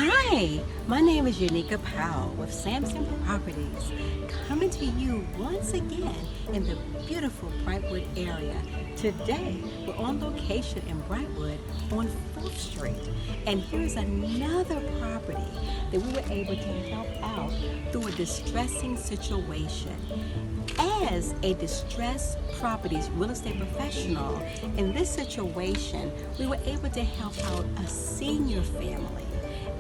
Hi, my name is Uniqca Powell with Samson Properties, coming to you once again in the beautiful Brightwood area. Today, we're on location in Brightwood on 4th Street, and here's another property that we were able to help out through a distressing situation. As a distressed properties real estate professional, in this situation, we were able to help out a senior family.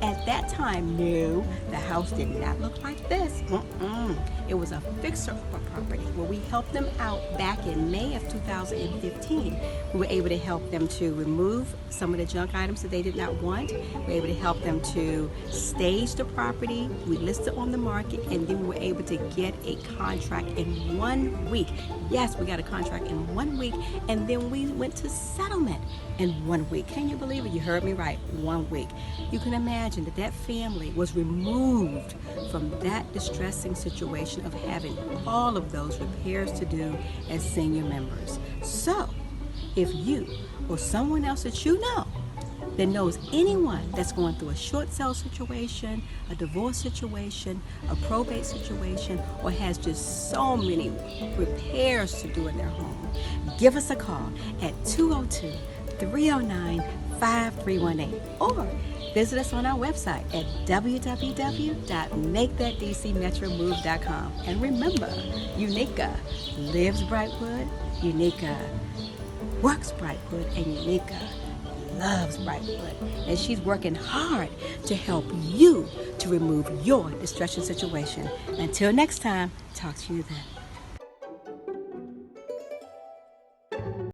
At that time, no, the house did not look like this. It was a fixer-upper property where we helped them out back in May of 2015. We were able to help them to remove some of the junk items that they did not want. We were able to help them to stage the property. We listed on the market, and then we were able to get a contract in 1 week. Yes, we got a contract in 1 week, and then we went to settlement in 1 week. Can you believe it? You heard me right, 1 week. You can imagine that family was removed from that distressing situation of having all of those repairs to do as senior members. So, if you or someone else that you know that knows anyone that's going through a short sale situation, a divorce situation, a probate situation, or has just so many repairs to do in their home, give us a call at 202-309-5318 or visit us on our website at www.makethatdcmetromove.com. And remember, Uniqca lives Brightwood, Uniqca works Brightwood, and Uniqca loves Brightwood. And she's working hard to help you to remove your distressing situation. Until next time, talk to you then.